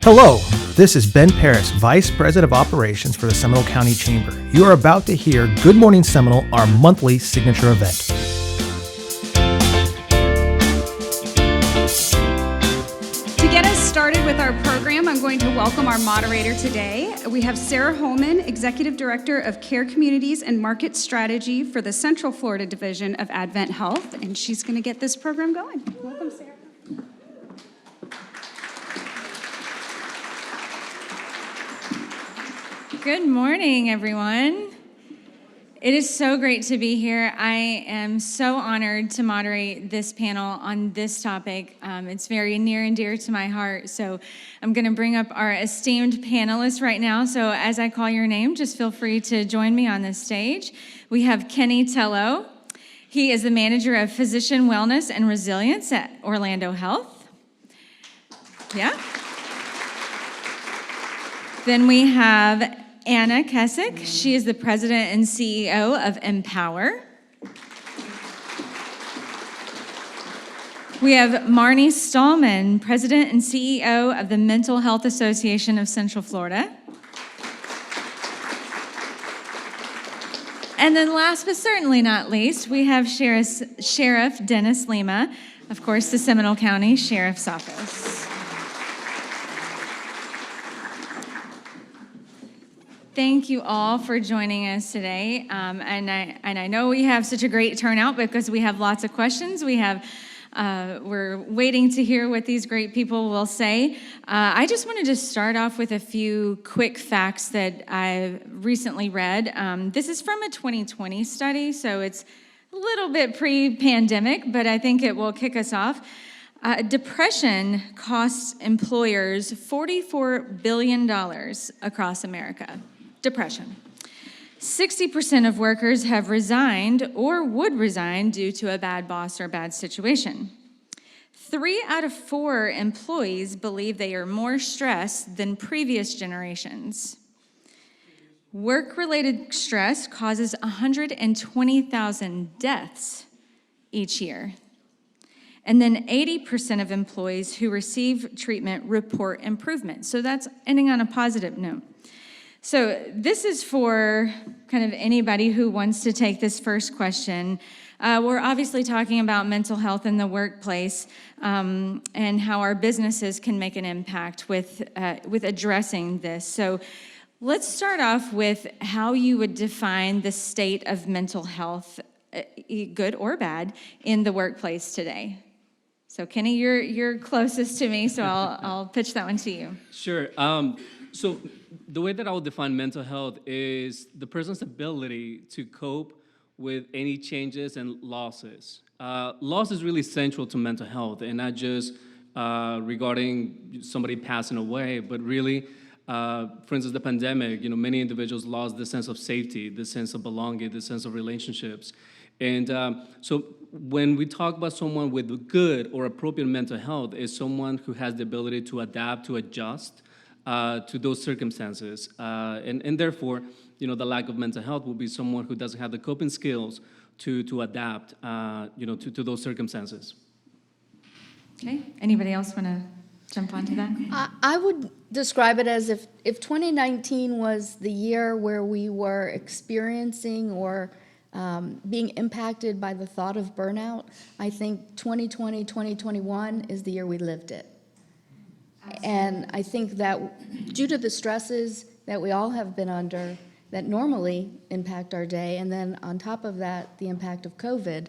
Hello, this is Ben Paris, Vice President of Operations for the Seminole County Chamber. You are about to hear Good Morning Seminole, our monthly signature event. To get us started with our program, I'm going to welcome our moderator today. We have Sarah Holman, Executive Director of Care Communities and Market Strategy for the Central Florida Division of AdventHealth, and she's going to get this program going. Welcome, Sarah. Good morning, everyone. It is so great to be here. I am so honored to moderate this panel on this topic. It's very near and dear to my heart, so I'm going to bring up our esteemed panelists right now. So as I call your name, just feel free to join me on this stage. We have Kenny Tello. He is the Manager of Physician Wellness and Resilience at Orlando Health. Yeah. Then we have Anna Kesic. She is the President and CEO of IMPOWER. We have Marni Stahlman, President and CEO of the Mental Health Association of Central Florida. And then last but certainly not least, we have Sheriff Dennis Lemma, of course, the Seminole County Sheriff's Office. Thank you all for joining us today, and I know we have such a great turnout because we have lots of questions. We're waiting to hear what these great people will say. I just wanted to start off with a few quick facts that I've recently read. This is from a 2020 study, so it's a little bit pre-pandemic, but I think it will kick us off. Depression costs employers $44 billion across America. Depression. 60% of workers have resigned or would resign due to a bad boss or bad situation. 3 out of 4 employees believe they are more stressed than previous generations. Work-related stress causes 120,000 deaths each year. And then 80% of employees who receive treatment report improvement. So that's ending on a positive note. So this is for kind of anybody who wants to take this first question. We're obviously talking about mental health in the workplace and how our businesses can make an impact with addressing this. So let's start off with how you would define the state of mental health, good or bad, in the workplace today. So Kenny, you're closest to me, so I'll pitch that one to you. Sure. So the way that I would define mental health is the person's ability to cope with any changes and losses. Loss is really central to mental health, and not just regarding somebody passing away, but really, for instance, the pandemic. Many individuals lost the sense of safety, the sense of belonging, the sense of relationships, and so when we talk about someone with good or appropriate mental health, is someone who has the ability to adapt, to adjust to those circumstances, and therefore, the lack of mental health will be someone who doesn't have the coping skills to adapt, to those circumstances. Okay. Anybody else want to jump onto that? I would describe it as if 2019 was the year where we were experiencing or being impacted by the thought of burnout. I think 2020, 2021 is the year we lived it. Absolutely. And I think that due to the stresses that we all have been under that normally impact our day, and then on top of that, the impact of COVID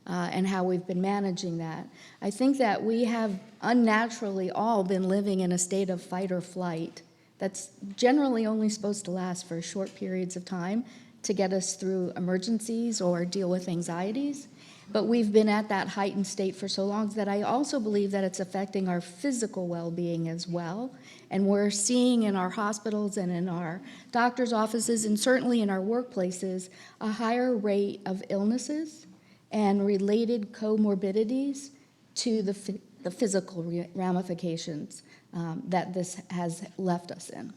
and how we've been managing that, I think that we have unnaturally all been living in a state of fight or flight that's generally only supposed to last for short periods of time to get us through emergencies or deal with anxieties. But we've been at that heightened state for so long that I also believe that it's affecting our physical well-being as well. And we're seeing in our hospitals and in our doctors' offices and certainly in our workplaces a higher rate of illnesses and related comorbidities to the physical ramifications that this has left us in.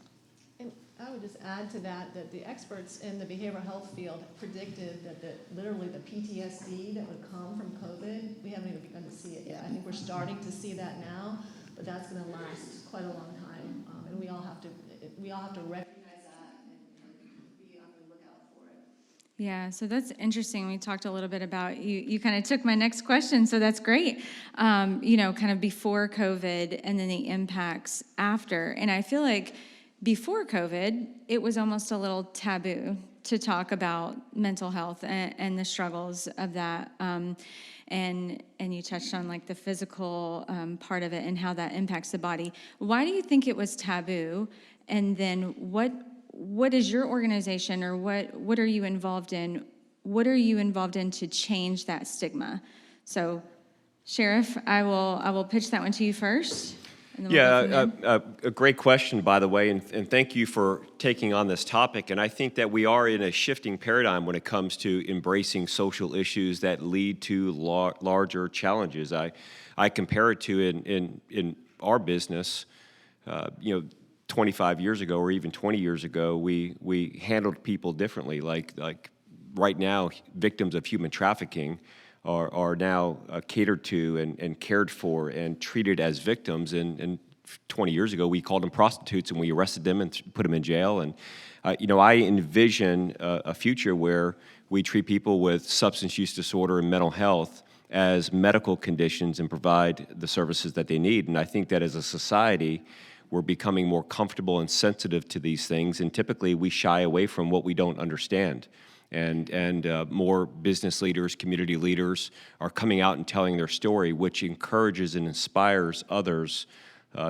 I would just add to that the experts in the behavioral health field predicted that literally the PTSD that would come from COVID, we haven't even begun to see it yet. I think we're starting to see that now, but that's going to last quite a long time. we all have to recognize that and be on the lookout for it. Yeah, so that's interesting. We talked a little bit about, you kind of took my next question, so that's great. Kind of before COVID and then the impacts after. And I feel like before COVID, it was almost a little taboo to talk about mental health and the struggles of that. And you touched on like the physical part of it and how that impacts the body. Why do you think it was taboo? And then what is your organization, or what are you involved in? What are you involved in to change that stigma? So, Sheriff, I will pitch that one to you first. And then we'll go from there. A great question, by the way, and thank you for taking on this topic. And I think that we are in a shifting paradigm when it comes to embracing social issues that lead to larger challenges. I compare it to in our business, 25 years ago or even 20 years ago, we handled people differently. Like right now, victims of human trafficking are now catered to and cared for and treated as victims. And 20 years ago, we called them prostitutes and we arrested them and put them in jail. And I envision a future where we treat people with substance use disorder and mental health as medical conditions and provide the services that they need. And I think that as a society, we're becoming more comfortable and sensitive to these things, and typically we shy away from what we don't understand. And more business leaders, community leaders are coming out and telling their story, which encourages and inspires others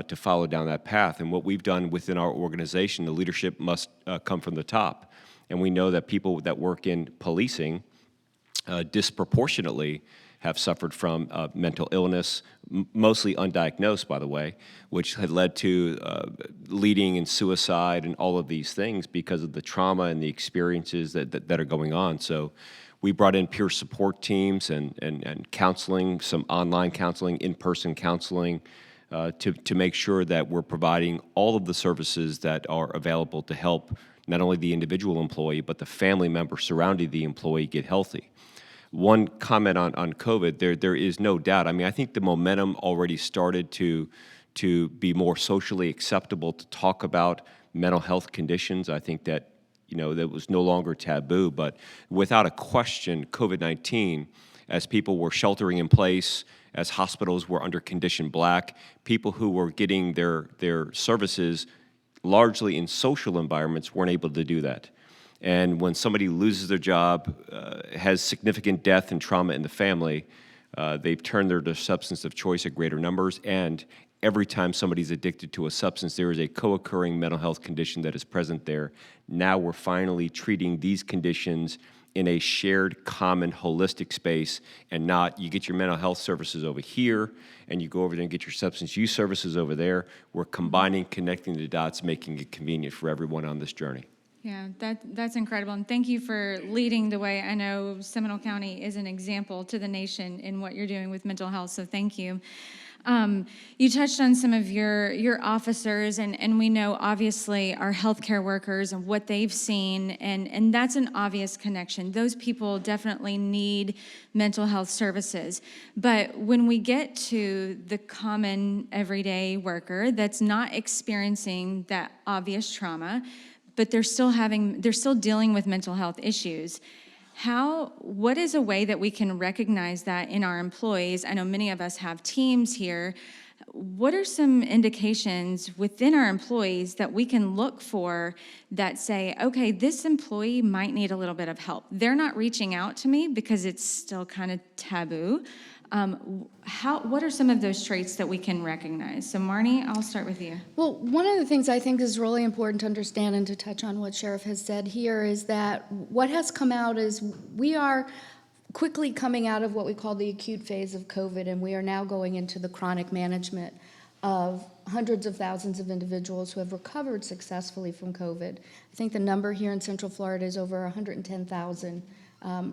to follow down that path. And what we've done within our organization, the leadership must come from the top. And we know that people that work in policing disproportionately have suffered from mental illness, mostly undiagnosed, by the way, which had led to leading in suicide and all of these things because of the trauma and the experiences that are going on. So we brought in peer support teams and counseling, some online counseling, in-person counseling, to make sure that we're providing all of the services that are available to help not only the individual employee, but the family member surrounding the employee get healthy. One comment on COVID, there is no doubt. I mean, I think the momentum already started to be more socially acceptable to talk about mental health conditions. I think that, that was no longer taboo, but without a question, COVID-19, as people were sheltering in place, as hospitals were under condition black, people who were getting their services largely in social environments weren't able to do that. And when somebody loses their job, has significant death and trauma in the family, they've turned their substance of choice at greater numbers. And every time somebody's addicted to a substance, there is a co-occurring mental health condition that is present there. Now we're finally treating these conditions in a shared, common, holistic space, and not you get your mental health services over here, and you go over there and get your substance use services over there. We're combining, connecting the dots, making it convenient for everyone on this journey. Yeah, that's incredible, and thank you for leading the way. I know Seminole County is an example to the nation in what you're doing with mental health, so thank you. You touched on some of your officers, and we know obviously our healthcare workers and what they've seen, and that's an obvious connection. Those people definitely need mental health services. But when we get to the common everyday worker that's not experiencing that obvious trauma, but they're still dealing with mental health issues. What is a way that we can recognize that in our employees? I know many of us have teams here. What are some indications within our employees that we can look for that say, okay, this employee might need a little bit of help. They're not reaching out to me because it's still kind of taboo. What are some of those traits that we can recognize? So Marni, I'll start with you. Well, one of the things I think is really important to understand and to touch on what Sheriff has said here is that what has come out is we are quickly coming out of what we call the acute phase of COVID, and we are now going into the chronic management of hundreds of thousands of individuals who have recovered successfully from COVID. I think the number here in Central Florida is over 110,000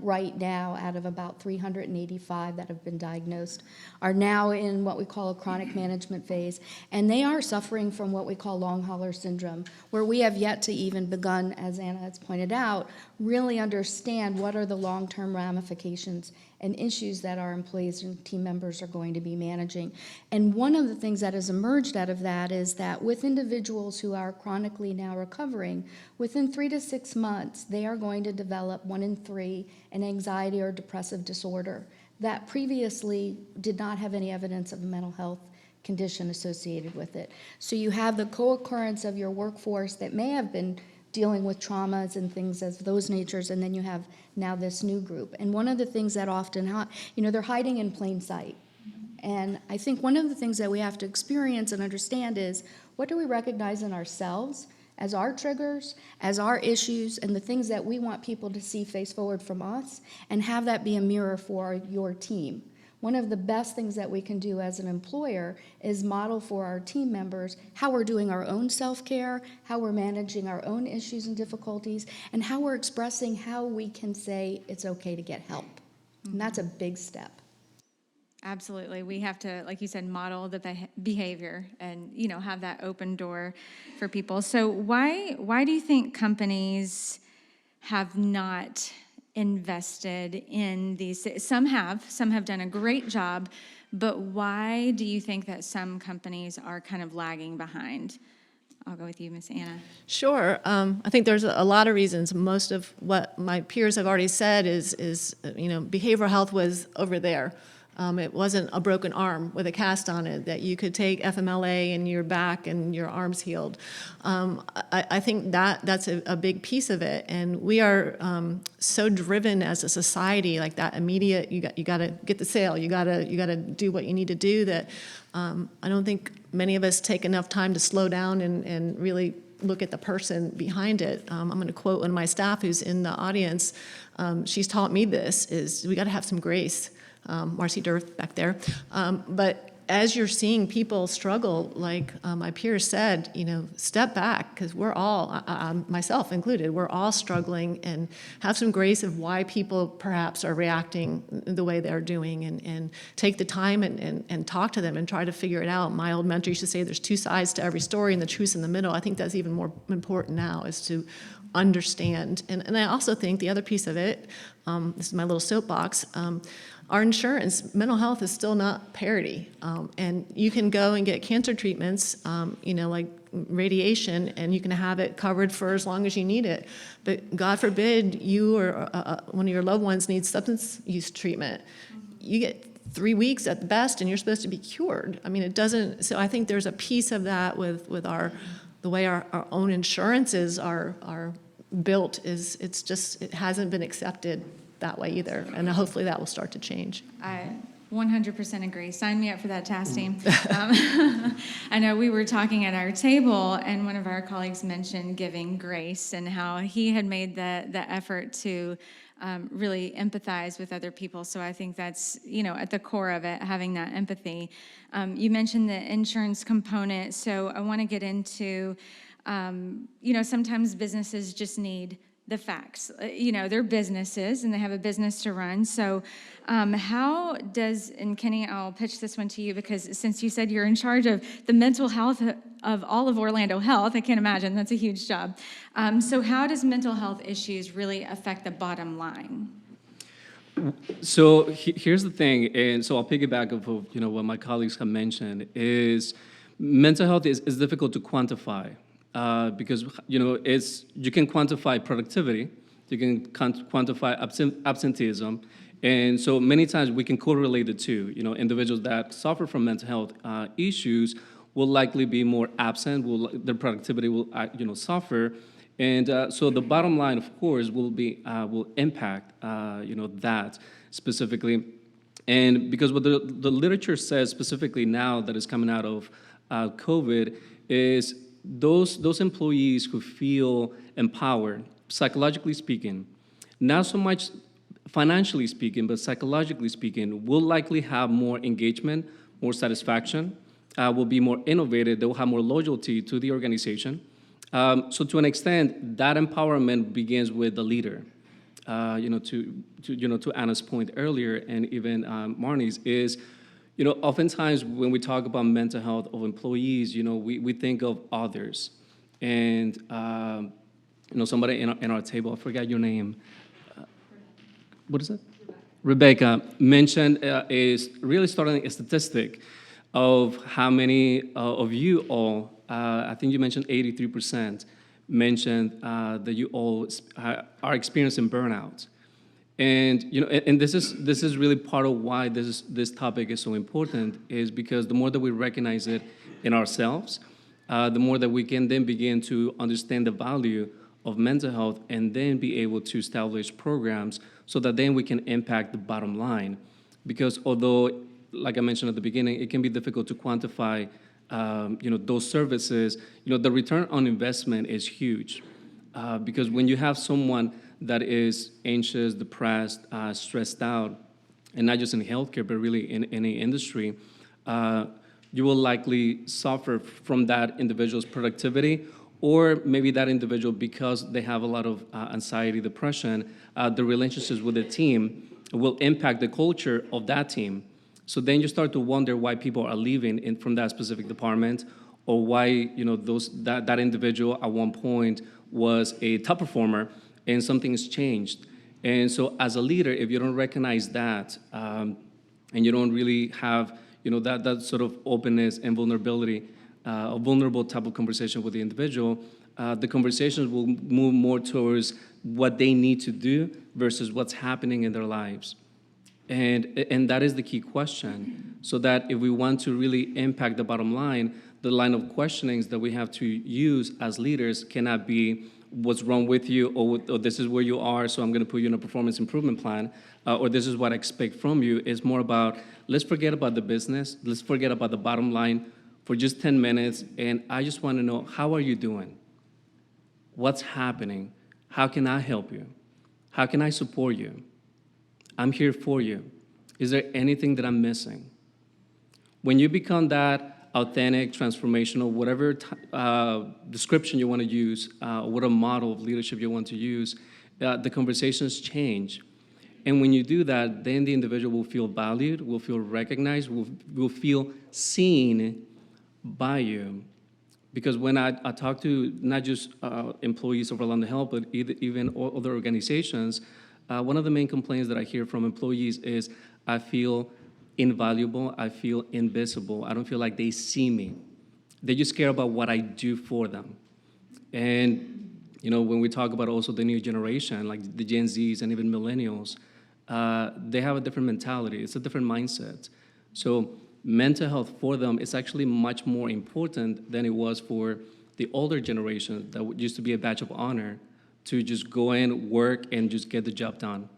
right now, out of about 385 that have been diagnosed, are now in what we call a chronic management phase, and they are suffering from what we call long hauler syndrome, where we have yet to even begun, as Anna has pointed out, really understand what are the long-term ramifications and issues that our employees and team members are going to be managing. And one of the things that has emerged out of that is that with individuals who are chronically now recovering, within 3 to 6 months, they are going to develop 1 in 3 an anxiety or depressive disorder that previously did not have any evidence of a mental health condition associated with it. So you have the co-occurrence of your workforce that may have been dealing with traumas and things of those natures, and then you have now this new group. And one of the things that often, they're hiding in plain sight. And I think one of the things that we have to experience and understand is, what do we recognize in ourselves as our triggers, as our issues, and the things that we want people to see face forward from us, and have that be a mirror for your team. One of the best things that we can do as an employer is model for our team members how we're doing our own self-care, how we're managing our own issues and difficulties, and how we're expressing how we can say it's okay to get help. And that's a big step. Absolutely. We have to, like you said, model the behavior and, have that open door for people. So why do you think companies have not invested in these? Some have done a great job, but why do you think that some companies are kind of lagging behind? I'll go with you, Miss Anna. Sure. I think there's a lot of reasons. Most of what my peers have already said is behavioral health was over there. It wasn't a broken arm with a cast on it that you could take FMLA and you're back and your arm's healed. I think that's a big piece of it, and we are so driven as a society, like that immediate. You got to get the sale. You got to do what you need to do. That I don't think many of us take enough time to slow down and really look at the person behind it. I'm going to quote one of my staff who's in the audience. She's taught me this: is we got to have some grace. Marcy Durth back there. But as you're seeing people struggle, like my peers said, step back, because we're all, myself included, we're all struggling, and have some grace of why people perhaps are reacting the way they're doing, and take the time and talk to them and try to figure it out. My old mentor used to say there's 2 sides to every story and the truth's in the middle. I think that's even more important now, is to understand. And I also think the other piece of it, this is my little soapbox, our insurance, mental health is still not parity. And you can go and get cancer treatments, like radiation, and you can have it covered for as long as you need it. But God forbid you or one of your loved ones needs substance use treatment. You get 3 weeks at the best, and you're supposed to be cured. I mean, it doesn't, so I think there's a piece of that with the way our own insurances are built, it hasn't been accepted that way either, and hopefully that will start to change. I 100% agree. Sign me up for that task team. I know we were talking at our table, and one of our colleagues mentioned giving grace and how he had made the effort to really empathize with other people. So I think that's, at the core of it, having that empathy. You mentioned the insurance component, so I want to get into, sometimes businesses just need the facts. They're businesses and they have a business to run. So how does, and Kenny, I'll pitch this one to you, because since you said you're in charge of the mental health of all of Orlando Health, I can't imagine, that's a huge job. So how does mental health issues really affect the bottom line? So here's the thing, and so I'll piggyback of what my colleagues have mentioned, is mental health is difficult to quantify. Because you can quantify productivity, you can quantify absenteeism, and so many times we can correlate the two. Individuals that suffer from mental health issues will likely be more absent, their productivity will suffer, and so the bottom line, of course, will impact that specifically, and because what the literature says specifically now that is coming out of COVID is those employees who feel empowered, psychologically speaking, not so much financially speaking, but psychologically speaking, will likely have more engagement, more satisfaction, will be more innovative, they will have more loyalty to the organization. So to an extent, that empowerment begins with the leader. to Anna's point earlier, and even Marni's, is, oftentimes when we talk about mental health of employees, we think of others. And, somebody in our table, I forgot your name. What is it? Rebecca mentioned is really starting a statistic of how many of you all, I think you mentioned 83%, mentioned that you all are experiencing burnout. And and this is really part of why this topic is so important, is because the more that we recognize it in ourselves, the more that we can then begin to understand the value of mental health, and then be able to establish programs so that then we can impact the bottom line. Because although, like I mentioned at the beginning, it can be difficult to quantify those services, the return on investment is huge. Because when you have someone that is anxious, depressed, stressed out, and not just in healthcare, but really in any industry, you will likely suffer from that individual's productivity, or maybe that individual, because they have a lot of anxiety, depression, the relationships with the team will impact the culture of that team. So then you start to wonder why people are leaving from that specific department, or why that individual at one point was a top performer and something's changed. And so as a leader, if you don't recognize that, and you don't really have that sort of openness and vulnerability, a vulnerable type of conversation with the individual, the conversations will move more towards what they need to do versus what's happening in their lives. And that is the key question, so that if we want to really impact the bottom line, the line of questionings that we have to use as leaders cannot be what's wrong with you, or this is where you are, so I'm going to put you in a performance improvement plan, or this is what I expect from you. It's more about, let's forget about the business, let's forget about the bottom line for just 10 minutes, and I just want to know, how are you doing? What's happening? How can I help you? How can I support you? I'm here for you. Is there anything that I'm missing? When you become that authentic, transformational, whatever description you want to use, whatever model of leadership you want to use, the conversations change. And when you do that, then the individual will feel valued, will feel recognized, will feel seen by you. Because when I talk to not just employees of Orlando Health, but even other organizations, one of the main complaints that I hear from employees is, I feel invaluable, I feel invisible, I don't feel like they see me. They just care about what I do for them. And when we talk about also the new generation, like the Gen Zs and even millennials, they have a different mentality, it's a different mindset. So mental health for them is actually much more important than it was for the older generation that used to be a badge of honor to just go in, work, and just get the job done.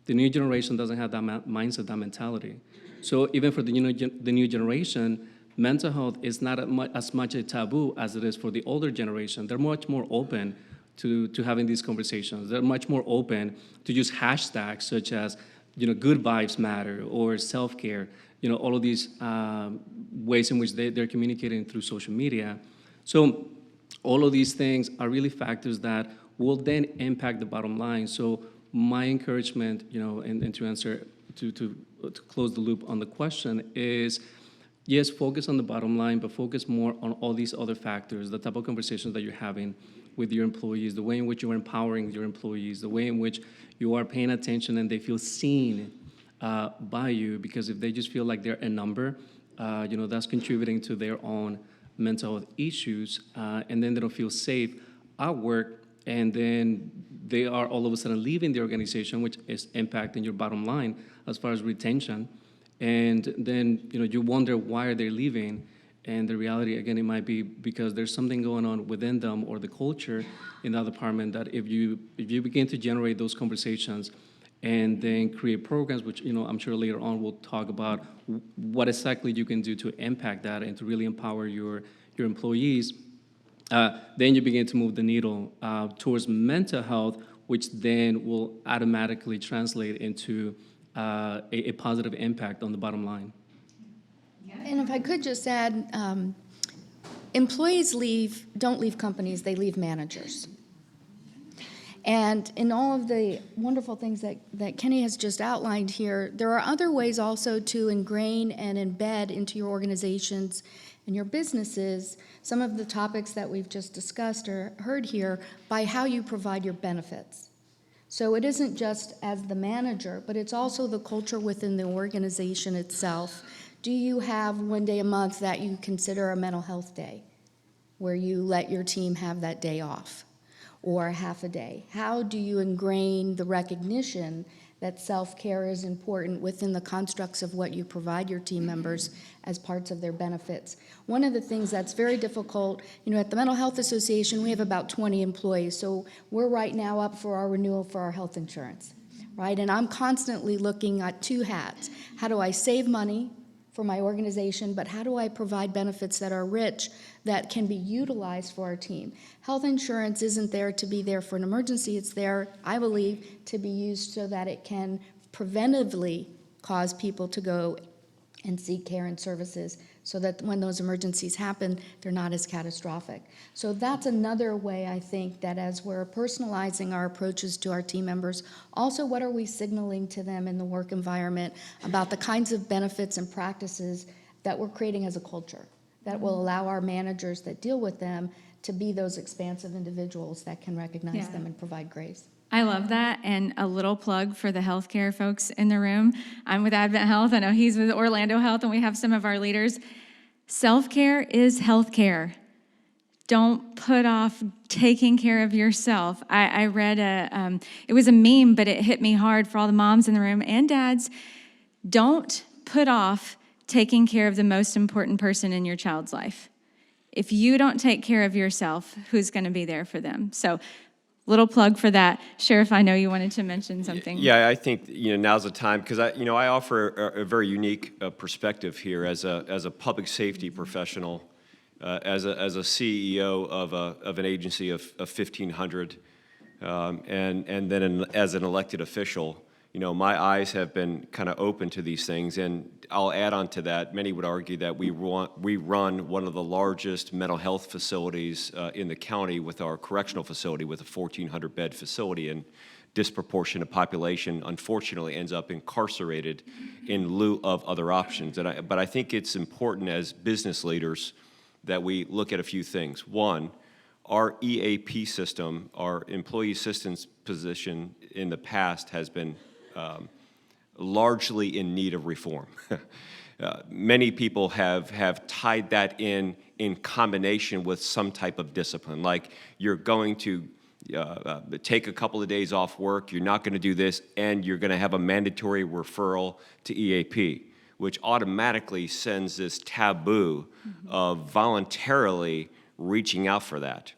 The new generation doesn't have that mindset, that mentality. So even for the new generation, mental health is not as much a taboo as it is for the older generation. They're much more open to having these conversations. They're much more open to use hashtags such as, good vibes matter, or self-care, all of these ways in which they're communicating through social media. So all of these things are really factors that will then impact the bottom line. So my encouragement, and to answer, to close the loop on the question is, yes, focus on the bottom line, but focus more on all these other factors, the type of conversations that you're having with your employees, the way in which you're empowering your employees, the way in which you are paying attention and they feel seen by you, because if they just feel like they're a number, that's contributing to their own mental health issues, and then they don't feel safe at work, and then they are all of a sudden leaving the organization, which is impacting your bottom line as far as retention. And then you wonder, why are they leaving? And the reality, again, it might be because there's something going on within them or the culture in that department, that if you begin to generate those conversations and then create programs, which I'm sure later on we'll talk about what exactly you can do to impact that and to really empower your employees, then you begin to move the needle towards mental health, which then will automatically translate into a positive impact on the bottom line. And if I could just add, employees don't leave companies, they leave managers. And in all of the wonderful things that Kenny has just outlined here, there are other ways also to ingrain and embed into your organizations and your businesses some of the topics that we've just discussed or heard here by how you provide your benefits. So it isn't just as the manager, but it's also the culture within the organization itself. Do you have one day a month that you consider a mental health day, where you let your team have that day off, or half a day? How do you ingrain the recognition that self-care is important within the constructs of what you provide your team members as parts of their benefits? One of the things that's very difficult, at the Mental Health Association, we have about 20 employees, so we're right now up for our renewal for our health insurance, right? And I'm constantly looking at two hats. How do I save money for my organization, but how do I provide benefits that are rich, that can be utilized for our team? Health insurance isn't there to be there for an emergency. It's there, I believe, to be used so that it can preventively cause people to go and seek care and services, so that when those emergencies happen, they're not as catastrophic. So that's another way, I think, that as we're personalizing our approaches to our team members, also what are we signaling to them in the work environment about the kinds of benefits and practices that we're creating as a culture that will allow our managers that deal with them to be those expansive individuals that can recognize them and provide grace. I love that, and a little plug for the healthcare folks in the room. I'm with AdventHealth. I know he's with Orlando Health, and we have some of our leaders. Self-care is healthcare. Don't put off taking care of yourself. I read it was a meme, but it hit me hard for all the moms in the room and dads. Don't put off taking care of the most important person in your child's life. If you don't take care of yourself, who's going to be there for them? So, little plug for that. Sheriff, I know you wanted to mention something. Yeah, I think now's the time, because I offer a very unique perspective here as a public safety professional, as a CEO of an agency of 1,500, and then as an elected official. My eyes have been kind of open to these things, and I'll add on to that. Many would argue that we run one of the largest mental health facilities in the county with our correctional facility, with a 1,400-bed facility, and disproportionate population, unfortunately, ends up incarcerated in lieu of other options. But I think it's important as business leaders that we look at a few things. One, our EAP system, our employee assistance position in the past, has been largely in need of reform. Many people have tied that in combination with some type of discipline, like you're going to take a couple of days off work, you're not going to do this, and you're going to have a mandatory referral to EAP, which automatically sends this taboo of voluntarily reaching out for that.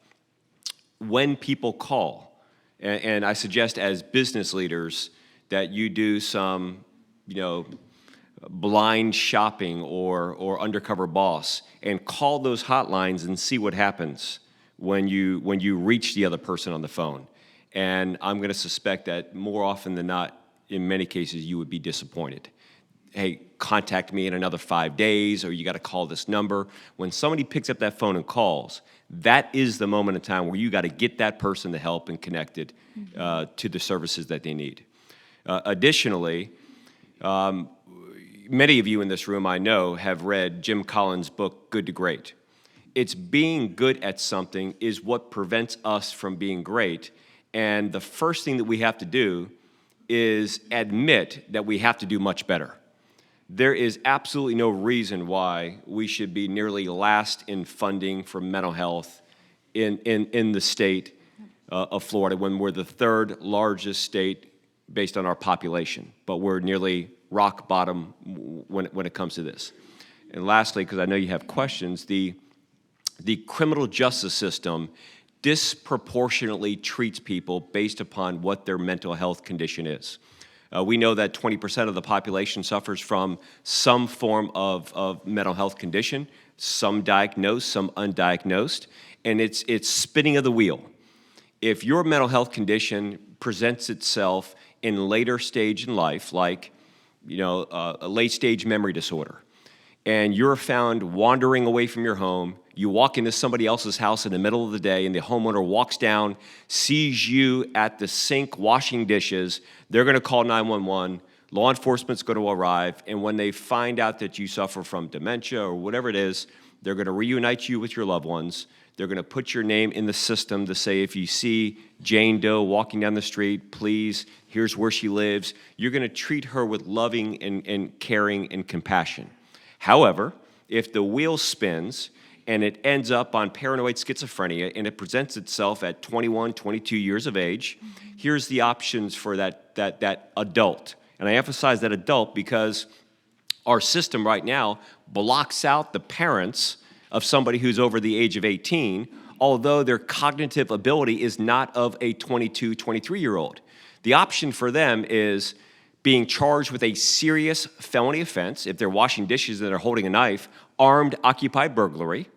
When people call, and I suggest as business leaders that you do some, blind shopping or undercover boss, and call those hotlines and see what happens when you reach the other person on the phone. And I'm going to suspect that more often than not, in many cases, you would be disappointed. Hey, contact me in another 5 days, or you got to call this number. When somebody picks up that phone and calls, that is the moment in time where you got to get that person the help and connected to the services that they need. Additionally, many of you in this room, I know, have read Jim Collins' book, Good to Great. It's being good at something is what prevents us from being great. And the first thing that we have to do is admit that we have to do much better. There is absolutely no reason why we should be nearly last in funding for mental health in the state of Florida, when we're the third largest state based on our population, but we're nearly rock bottom when it comes to this. And lastly, because I know you have questions, the criminal justice system disproportionately treats people based upon what their mental health condition is. We know that 20% of the population suffers from some form of mental health condition, some diagnosed, some undiagnosed, and it's spinning of the wheel. If your mental health condition presents itself in later stage in life, like a late stage memory disorder, and you're found wandering away from your home, you walk into somebody else's house in the middle of the day, and the homeowner walks down, sees you at the sink washing dishes, they're going to call 911. Law enforcement's going to arrive, and when they find out that you suffer from dementia or whatever it is, they're going to reunite you with your loved ones. They're going to put your name in the system to say, if you see Jane Doe walking down the street, please, here's where she lives. You're going to treat her with loving and caring and compassion. However, if the wheel spins and it ends up on paranoid schizophrenia and it presents itself at 21, 22 years of age, here's the options for that adult. And I emphasize that adult because our system right now blocks out the parents of somebody who's over the age of 18, although their cognitive ability is not of a 22, 23-year-old. The option for them is being charged with a serious felony offense, if they're washing dishes and they're holding a knife, armed occupied burglary,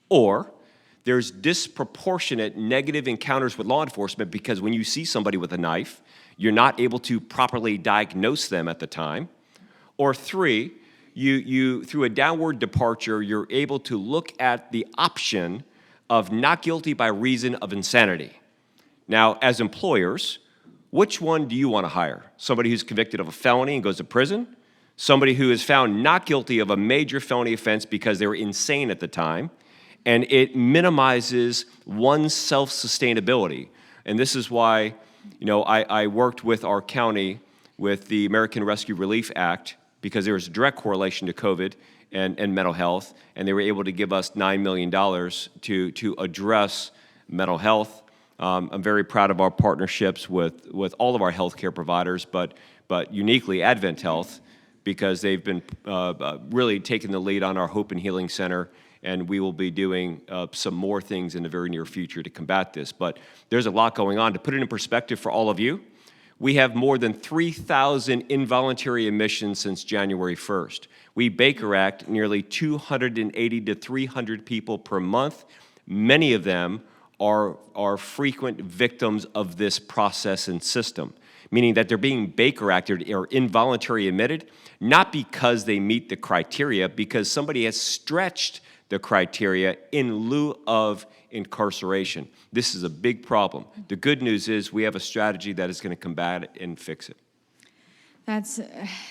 or there's disproportionate negative encounters with law enforcement because when you see somebody with a knife, you're not able to properly diagnose them at the time. Or three, you through a downward departure, you're able to look at the option of not guilty by reason of insanity. Now, as employers, which one do you want to hire? Somebody who's convicted of a felony and goes to prison? Somebody who is found not guilty of a major felony offense because they were insane at the time, and it minimizes one's self-sustainability. And this is why, I worked with our county with the American Rescue Relief Act because there was a direct correlation to COVID and mental health, and they were able to give us $9 million to address mental health. I'm very proud of our partnerships with all of our healthcare providers, but uniquely AdventHealth, because they've been really taking the lead on our Hope and Healing Center, and we will be doing some more things in the very near future to combat this. But there's a lot going on. To put it in perspective for all of you, we have more than 3,000 involuntary admissions since January 1st. We Baker Act nearly 280 to 300 people per month. Many of them are frequent victims of this process and system, meaning that they're being Baker Acted or involuntary admitted, not because they meet the criteria, because somebody has stretched the criteria in lieu of incarceration. This is a big problem. The good news is we have a strategy that is going to combat it and fix it.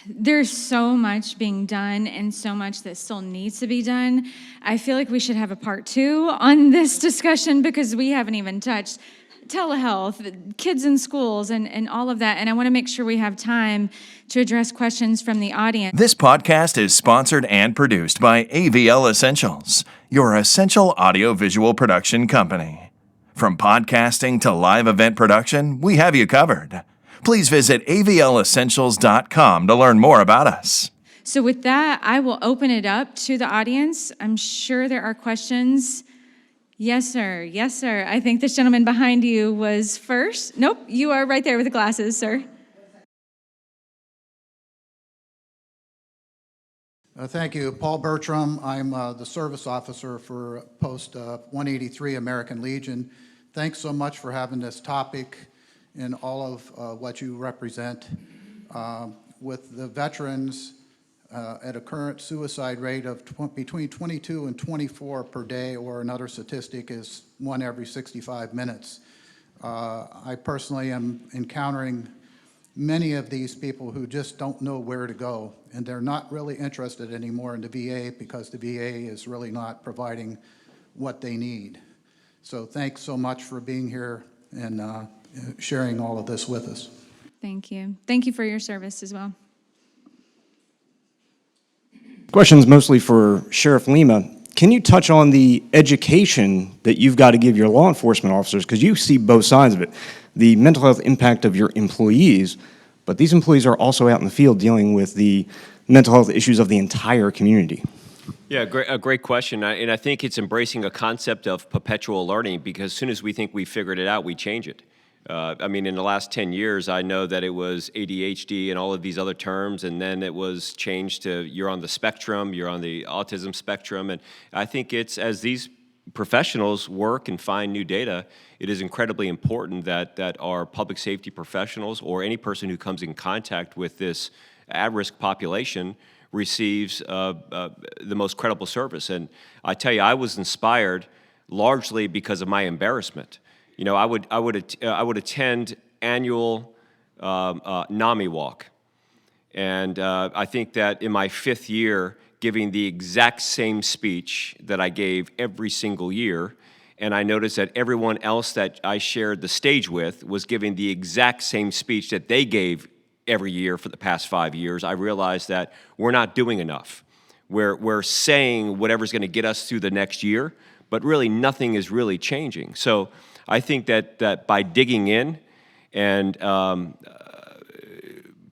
There's so much being done and so much that still needs to be done. I feel like we should have a part 2 on this discussion because we haven't even touched telehealth, kids in schools, and all of that. And I want to make sure we have time to address questions from the audience. This podcast is sponsored and produced by AVL Essentials, your essential audio-visual production company. From podcasting to live event production, we have you covered. Please visit avlessentials.com to learn more about us. So with that, I will open it up to the audience. I'm sure there are questions. Yes, sir. Yes, sir. I think this gentleman behind you was first. Nope, you are right there with the glasses, sir. Thank you. Paul Bertram. I'm the service officer for Post 183 American Legion. Thanks so much for having this topic and all of what you represent. With the veterans at a current suicide rate of between 22 and 24 per day, or another statistic is 1 every 65 minutes. I personally am encountering many of these people who just don't know where to go, and they're not really interested anymore in the VA because the VA is really not providing what they need. So thanks so much for being here and sharing all of this with us. Thank you. Thank you for your service as well. Question's mostly for Sheriff Lemma. Can you touch on the education that you've got to give your law enforcement officers? Because you see both sides of it. The mental health impact of your employees, but these employees are also out in the field dealing with the mental health issues of the entire community. Yeah, a great question. And I think it's embracing a concept of perpetual learning, because as soon as we think we figured it out, we change it. In the last 10 years, I know that it was ADHD and all of these other terms, and then it was changed to you're on the spectrum, you're on the autism spectrum. And I think it's, as these professionals work and find new data, it is incredibly important that our public safety professionals or any person who comes in contact with this at-risk population receives the most credible service. And I tell you, I was inspired largely because of my embarrassment. You know, I would attend annual NAMI walk, and I think that in my 5th year, giving the exact same speech that I gave every single year, and I noticed that everyone else that I shared the stage with was giving the exact same speech that they gave every year for the past 5 years, I realized that we're not doing enough. We're saying whatever's going to get us through the next year, but really nothing is really changing. So I think that by digging in and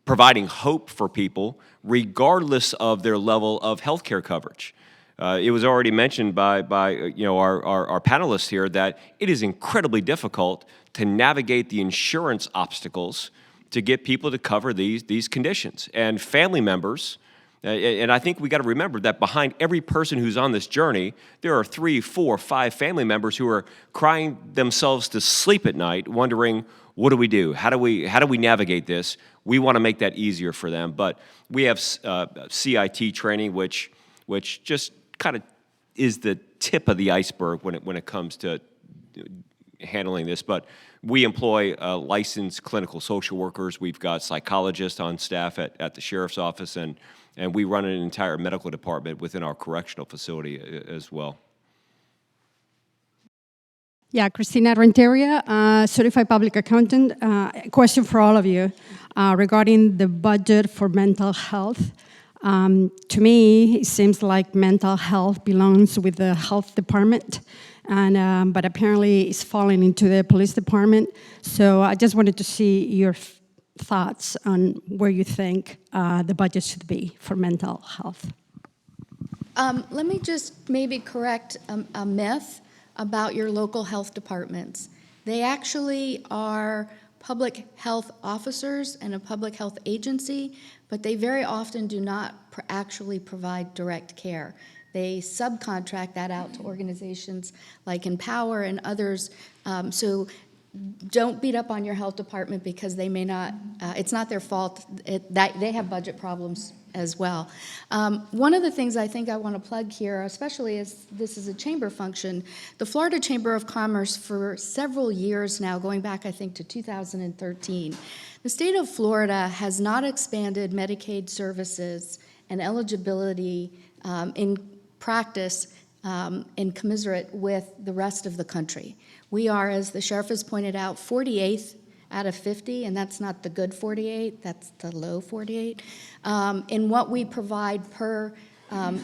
providing hope for people, regardless of their level of health care coverage. It was already mentioned by our panelists here that it is incredibly difficult to navigate the insurance obstacles to get people to cover these conditions. And family members, and I think we got to remember that behind every person who's on this journey, there are 3, 4, 5 family members who are crying themselves to sleep at night, wondering, what do we do? How do we navigate this? We want to make that easier for them. But we have CIT training, which just kind of is the tip of the iceberg when it comes to handling this. But we employ licensed clinical social workers. We've got psychologists on staff at the sheriff's office, and we run an entire medical department within our correctional facility as well. Yeah, Christina Renteria, certified public accountant. A question for all of you regarding the budget for mental health. To me, it seems like mental health belongs with the health department, and but apparently it's falling into the police department. So I just wanted to see your thoughts on where you think the budget should be for mental health. Let me just maybe correct a myth about your local health departments. They actually are public health officers and a public health agency, but they very often do not actually provide direct care. They subcontract that out to organizations like IMPOWER and others. So don't beat up on your health department because they may not, it's not their fault, they have budget problems as well. One of the things I think I want to plug here, especially as this is a chamber function, the Florida Chamber of Commerce for several years now, going back I think to 2013, the state of Florida has not expanded Medicaid services and eligibility in practice in commiserate with the rest of the country. We are, as the sheriff has pointed out, 48th out of 50, and that's not the good 48, that's the low 48, in what we provide per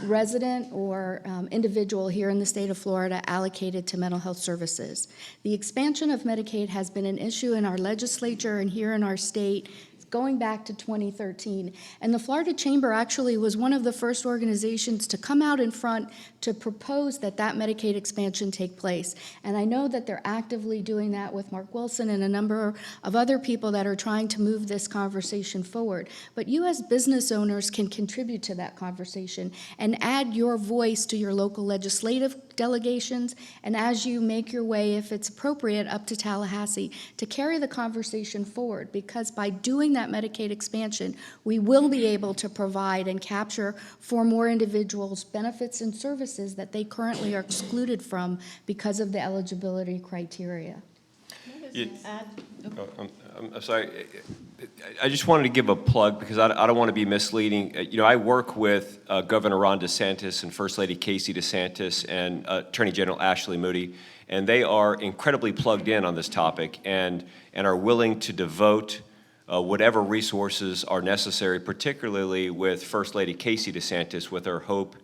resident or individual here in the state of Florida allocated to mental health services. The expansion of Medicaid has been an issue in our legislature and here in our state going back to 2013. And the Florida Chamber actually was one of the first organizations to come out in front to propose that Medicaid expansion take place. And I know that they're actively doing that with Mark Wilson and a number of other people that are trying to move this conversation forward. But you as business owners can contribute to that conversation and add your voice to your local legislative delegations, and as you make your way, if it's appropriate, up to Tallahassee, to carry the conversation forward, because by doing that Medicaid expansion, we will be able to provide and capture for more individuals benefits and services that they currently are excluded from because of the eligibility criteria. I'm sorry. I just wanted to give a plug because I don't want to be misleading. You know, I work with Governor Ron DeSantis and First Lady Casey DeSantis and Attorney General Ashley Moody, and they are incredibly plugged in on this topic and are willing to devote whatever resources are necessary, particularly with First Lady Casey DeSantis with her Hope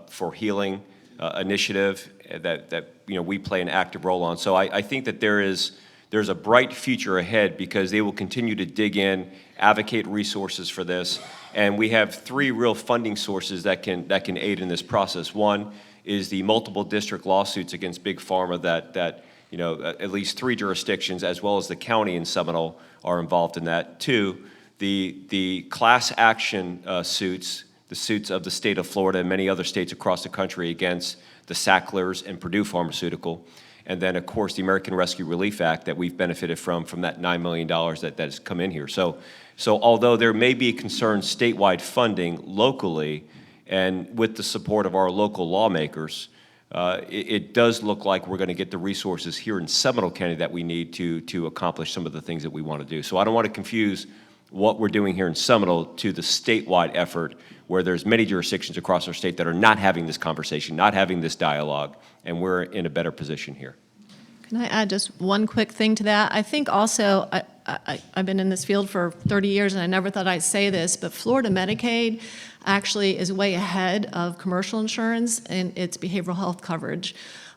for Healing initiative that we play an active role on. So I think that there's a bright future ahead because they will continue to dig in, advocate resources for this, and we have 3 real funding sources that can aid in this process. One is the multiple district lawsuits against Big Pharma that at least 3 jurisdictions as well as the county in Seminole are involved in that. 2, the class action suits, the suits of the state of Florida and many other states across the country against the Sacklers and Purdue Pharmaceutical. And then, of course, the American Rescue Relief Act that we've benefited from that $9 million that has come in here. So So although there may be concerned statewide funding locally, and with the support of our local lawmakers, it does look like we're going to get the resources here in Seminole County that we need to accomplish some of the things that we want to do. So I don't want to confuse what we're doing here in Seminole to the statewide effort, where there's many jurisdictions across our state that are not having this conversation, not having this dialogue, and we're in a better position here. Can I add just one quick thing to that? I think also, I've been in this field for 30 years, and I never thought I'd say this, but Florida Medicaid actually is way ahead of commercial insurance in its behavioral health coverage.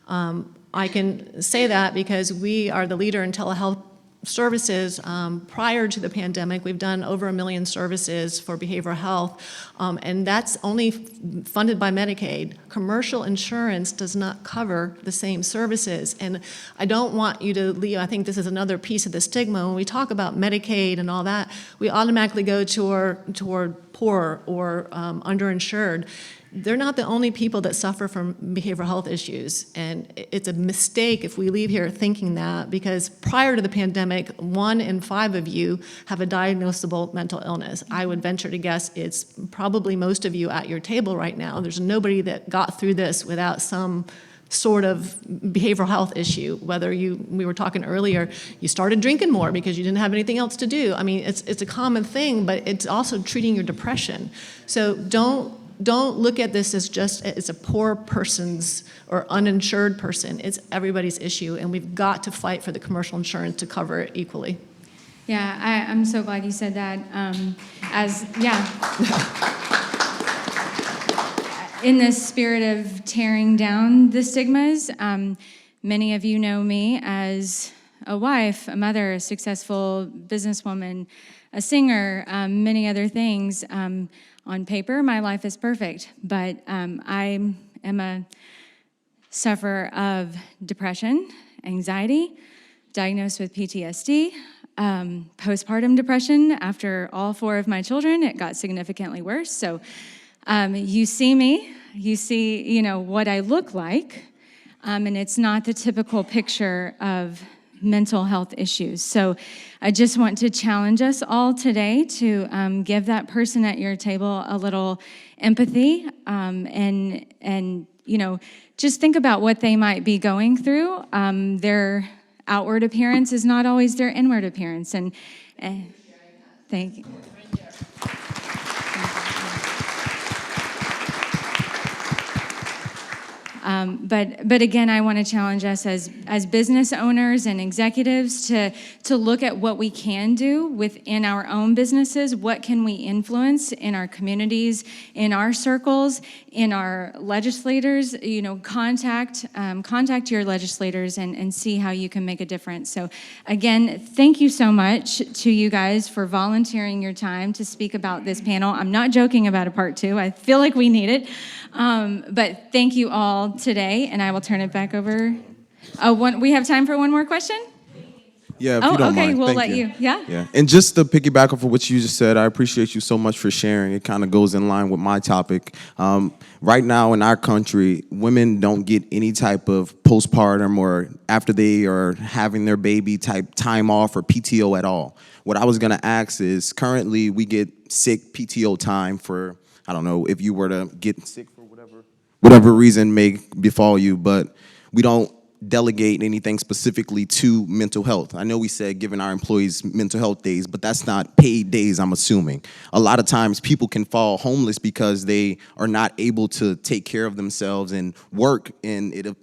I can say that because we are the leader in telehealth services. Prior to the pandemic, we've done over 1 million services for behavioral health, and that's only funded by Medicaid. Commercial insurance does not cover the same services, and I don't want you to leave. I think this is another piece of the stigma. When we talk about Medicaid and all that, we automatically go toward poor or underinsured. They're not the only people that suffer from behavioral health issues, and it's a mistake if we leave here thinking that, because prior to the pandemic, 1 in 5 of you have a diagnosable mental illness. I would venture to guess it's probably most of you at your table right now. There's nobody that got through this without some sort of behavioral health issue, whether we were talking earlier, you started drinking more because you didn't have anything else to do. I mean, it's a common thing, but it's also treating your depression. So don't look at this as just it's a poor person's or uninsured person. It's everybody's issue, and we've got to fight for the commercial insurance to cover it equally. Yeah, I'm so glad you said that. In the spirit of tearing down the stigmas, many of you know me as a wife, a mother, a successful businesswoman, a singer, many other things. On paper, my life is perfect, but I am a sufferer of depression, anxiety, diagnosed with PTSD, postpartum depression. After all 4 of my children, it got significantly worse. So you see me, you see, what I look like, and it's not the typical picture of mental health issues. So I just want to challenge us all today to give that person at your table a little empathy, and just think about what they might be going through. Their outward appearance is not always their inward appearance, and thank you. But again, I want to challenge us as business owners and executives to look at what we can do within our own businesses. What can we influence in our communities, in our circles, in our legislators? Contact your legislators and see how you can make a difference. So again, thank you so much to you guys for volunteering your time to speak about this panel. I'm not joking about a part 2. I feel like we need it. But thank you all today, and I will turn it back over. We have time for one more question? Yeah, if you don't mind. We'll Thank let you. Yeah? Yeah, and just to piggyback off of what you just said, I appreciate you so much for sharing. It kind of goes in line with my topic. Right now in our country, women don't get any type of postpartum or after they are having their baby type time off or PTO at all. What I was going to ask is, currently we get sick PTO time for, I don't know, if you were to get sick for whatever reason may befall you, but we don't delegate anything specifically to mental health. I know we said giving our employees mental health days, but that's not paid days, I'm assuming. A lot of times people can fall homeless because they are not able to take care of themselves and work, and it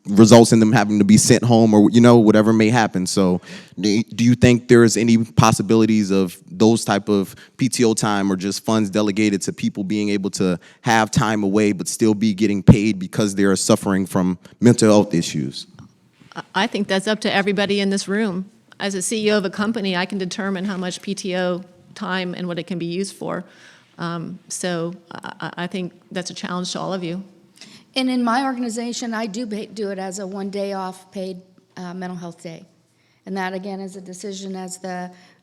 results in them having to be sent home or, whatever may happen. So do you think there's any possibilities of those type of PTO time or just funds delegated to people being able to have time away but still be getting paid because they're suffering from mental health issues? I think that's up to everybody in this room. As a CEO of a company, I can determine how much PTO time and what it can be used for. So I think that's a challenge to all of you. And in my organization, I do it as a 1 day off paid mental health day. And that, again, is a decision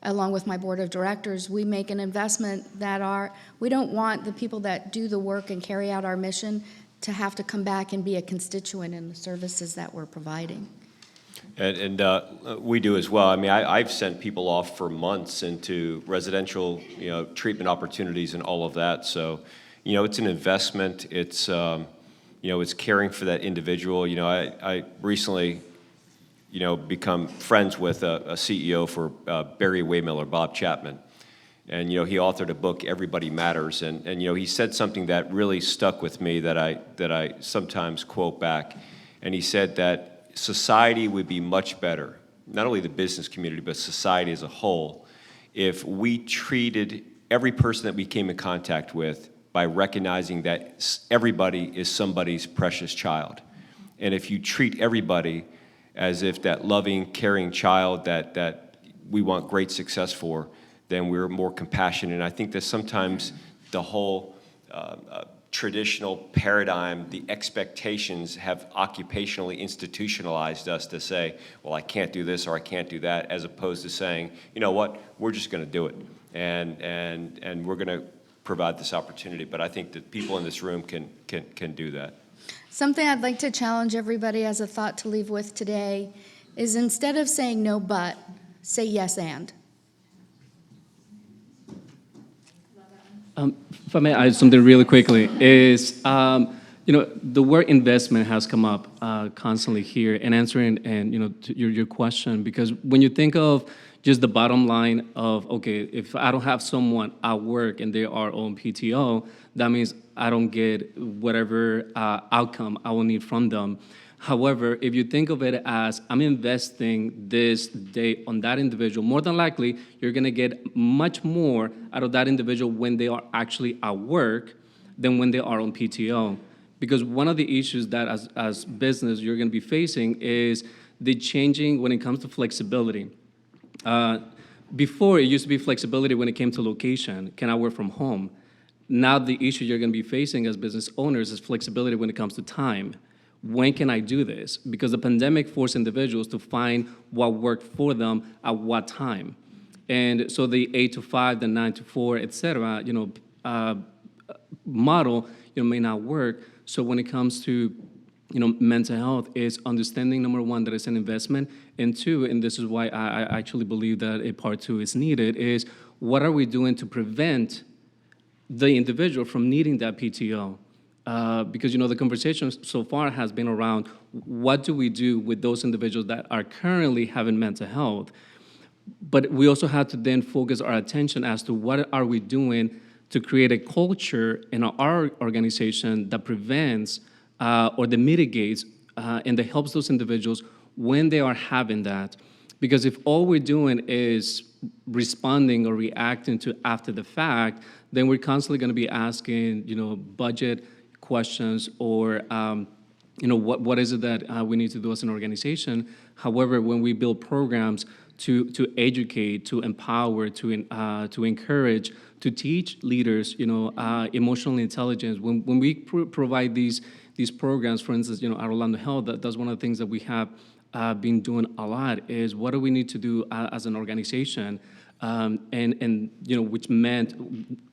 along with my board of directors. We make an investment we don't want the people that do the work and carry out our mission to have to come back and be a constituent in the services that we're providing. And we do as well. I mean, I've sent people off for months into residential, treatment opportunities and all of that. So, it's an investment. It's, it's caring for that individual. I recently, become friends with a CEO for Barry Waymiller, Bob Chapman. And, he authored a book, Everybody Matters. And he said something that really stuck with me that I sometimes quote back. And he said that society would be much better, not only the business community, but society as a whole, if we treated every person that we came in contact with by recognizing that everybody is somebody's precious child. And if you treat everybody as if that loving, caring child that we want great success for, then we're more compassionate. And I think that sometimes the whole traditional paradigm, the expectations have occupationally institutionalized us to say, well, I can't do this or I can't do that, as opposed to saying, you know what, we're just going to do it, and we're going to provide this opportunity. But I think that people in this room can do that. Something I'd like to challenge everybody as a thought to leave with today is, instead of saying no but, say yes and. If I may add something really quickly, is, the word investment has come up constantly here in answering to your question, because when you think of just the bottom line of, okay, if I don't have someone at work and they are on PTO, that means I don't get whatever outcome I will need from them. However, if you think of it as I'm investing this day on that individual, more than likely you're going to get much more out of that individual when they are actually at work than when they are on PTO. Because one of the issues that as business you're going to be facing is the changing when it comes to flexibility. Before, it used to be flexibility when it came to location. Can I work from home? Now the issue you're going to be facing as business owners is flexibility when it comes to time. When can I do this? Because the pandemic forced individuals to find what worked for them at what time. And so the 8 to 5, the 9 to 4, et cetera, model, may not work. So when it comes to, mental health, is understanding, number one, that it's an investment, and two, and this is why I actually believe that a part two is needed, is what are we doing to prevent the individual from needing that PTO? Because, the conversation so far has been around what do we do with those individuals that are currently having mental health. But we also have to then focus our attention as to what are we doing to create a culture in our organization that prevents or that mitigates and that helps those individuals when they are having that. Because if all we're doing is responding or reacting to after the fact, then we're constantly going to be asking, budget questions or, what is it that we need to do as an organization. However, when we build programs to educate, to empower, to encourage, to teach leaders, emotional intelligence, when we provide these programs, for instance, at Orlando Health, that's one of the things that we have been doing a lot, is what do we need to do as an organization, and which meant,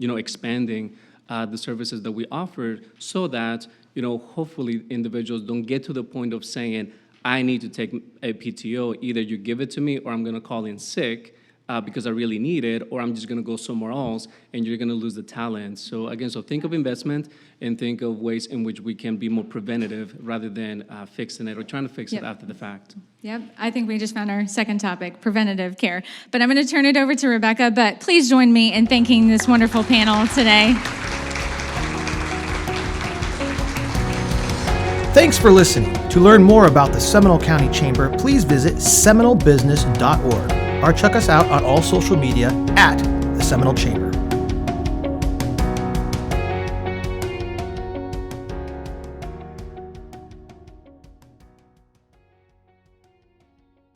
expanding the services that we offered, so that, hopefully individuals don't get to the point of saying, I need to take a PTO, either you give it to me or I'm gonna call in sick because I really need it, or I'm just gonna go somewhere else and you're gonna lose the talent. So again, think of investment and think of ways in which we can be more preventative rather than fixing it or trying to fix it after the fact. Yep, I think we just found our second topic, preventative care. But I'm gonna turn it over to Rebecca, but please join me in thanking this wonderful panel today. Thanks for listening. To learn more about the Seminole County Chamber, please visit seminolebusiness.org or check us out on all social media at the Seminole Chamber.